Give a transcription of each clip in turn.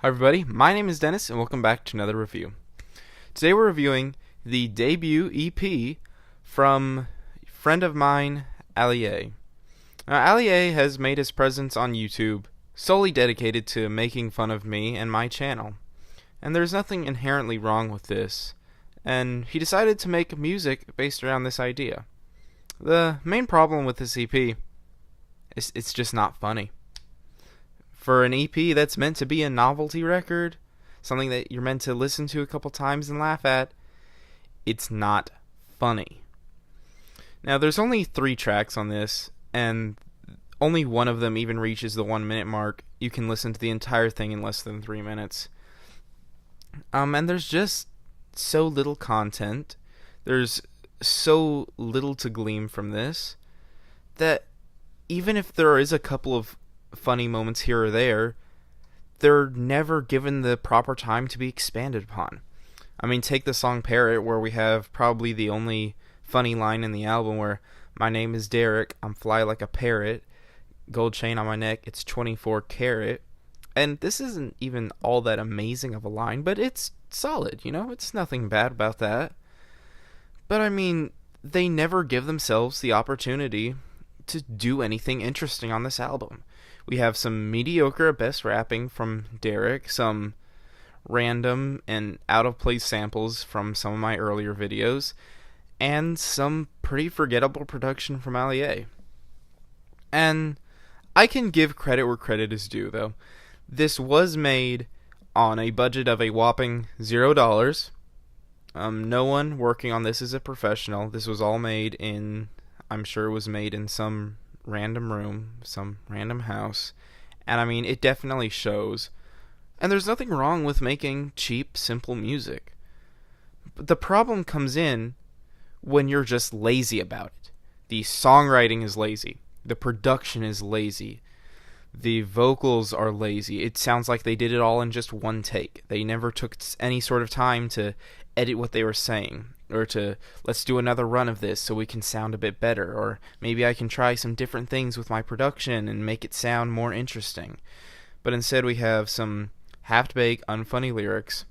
Hi everybody, my name is Dennis and welcome back to another review. Today we're reviewing the debut EP from a friend of mine, Ali. Now, Ali has made his presence on YouTube solely dedicated to making fun of me and my channel. And there's nothing inherently wrong with this, and he decided to make music based around this idea. The main problem with this EP is it's just not funny. For an EP that's meant to be a novelty record, something that you're meant to listen to a couple times and laugh at, it's not funny. Now, there's only 3 tracks on this, and only one of them even reaches the 1 minute mark. You can listen to the entire thing in less than 3 minutes. And there's just so little content. There's so little to glean from this that even if there is a couple of funny moments here or there, they're never given the proper time to be expanded upon. I mean, take the song Parrot, where we have probably the only funny line in the album, where my name is Derek, I'm fly like a parrot, gold chain on my neck, it's 24 karat. And this isn't even all that amazing of a line, but it's solid, it's nothing bad about that. But I mean, they never give themselves the opportunity to do anything interesting on this album. We have some mediocre at best rapping from Derek, some random and out-of-place samples from some of my earlier videos, and some pretty forgettable production from Ali. And I can give credit where credit is due, though. This was made on a budget of a whopping $0. No one working on this is a professional. This was all made in, I'm sure it was made in some random room, some random house, and I mean, it definitely shows. And there's nothing wrong with making cheap, simple music. But the problem comes in when you're just lazy about it. The songwriting is lazy. The production is lazy. The vocals are lazy. It sounds like they did it all in just one take. They never took any sort of time to edit what they were saying, or to, let's do another run of this so we can sound a bit better, or maybe I can try some different things with my production and make it sound more interesting. But instead we have some half-baked, unfunny lyrics.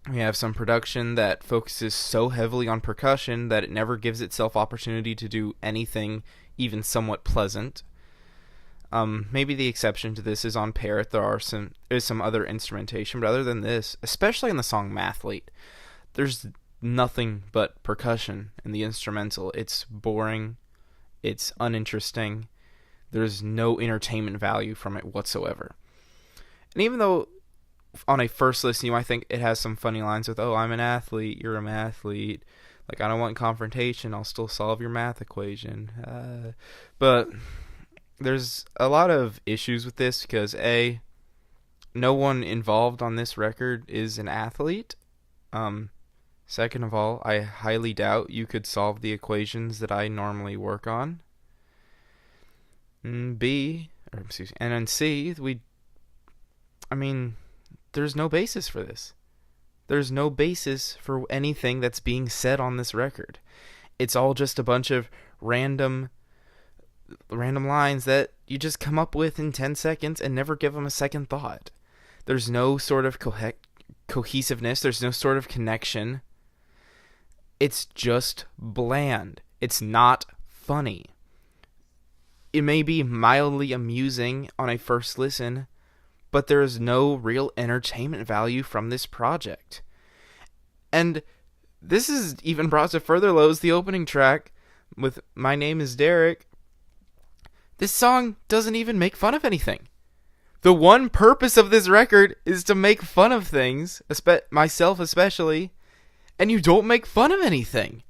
We have some production that focuses so heavily on percussion that it never gives itself opportunity to do anything even somewhat pleasant. Maybe the exception to this is on Parrot. There's some other instrumentation, but other than this, especially in the song Mathlete, there's nothing but percussion in the instrumental. It's boring. It's uninteresting. There's no entertainment value from it whatsoever. And even though on a first listen you might think it has some funny lines with, oh, I'm an athlete, you're a mathlete, like, I don't want confrontation, I'll still solve your math equation. But there's a lot of issues with this because, A, no one involved on this record is an athlete. Second of all, I highly doubt you could solve the equations that I normally work on. And then C, there's no basis for this. There's no basis for anything that's being said on this record. It's all just a bunch of random lines that you just come up with in 10 seconds and never give them a second thought. There's no sort of cohesiveness. There's no sort of connection. It's just bland. It's not funny. It may be mildly amusing on a first listen, but there is no real entertainment value from this project. And this is even brought to further lows. The opening track with My Name is Derek, this song doesn't even make fun of anything. The one purpose of this record is to make fun of things, myself especially, and you don't make fun of anything.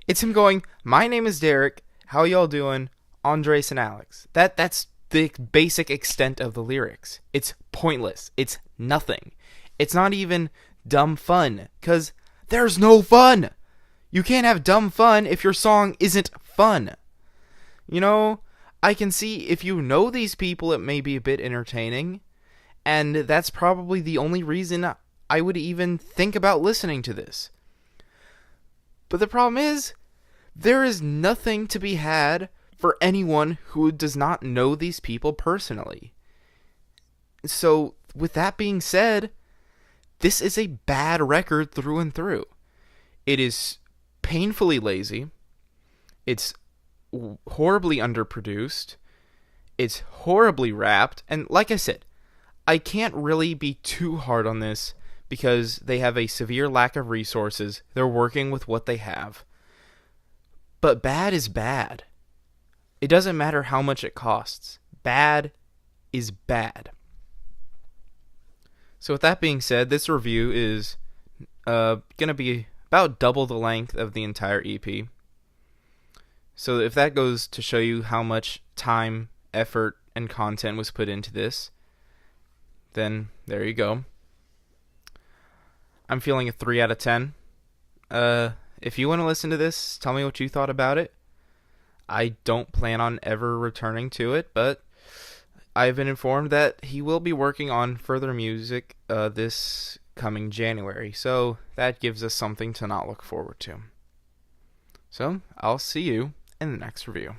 It's him going, my name is Derek, how y'all doing, Andres and Alex. That's the basic extent of the lyrics. It's pointless. It's nothing. It's not even dumb fun, because there's no fun. You can't have dumb fun if your song isn't fun. I can see if you know these people, it may be a bit entertaining, and that's probably the only reason I would even think about listening to this. But the problem is, there is nothing to be had for anyone who does not know these people personally. So with that being said, this is a bad record through and through. It is painfully lazy. It's horribly underproduced. It's horribly rapped. And like I said, I can't really be too hard on this because they have a severe lack of resources. They're working with what they have. But bad is bad. It doesn't matter how much it costs. Bad is bad. So with that being said, this review is going to be about double the length of the entire EP. So if that goes to show you how much time, effort, and content was put into this, then there you go. I'm feeling a 3 out of 10. If you want to listen to this, tell me what you thought about it. I don't plan on ever returning to it, but I've been informed that he will be working on further music this coming January, so that gives us something to not look forward to. So, I'll see you in the next review.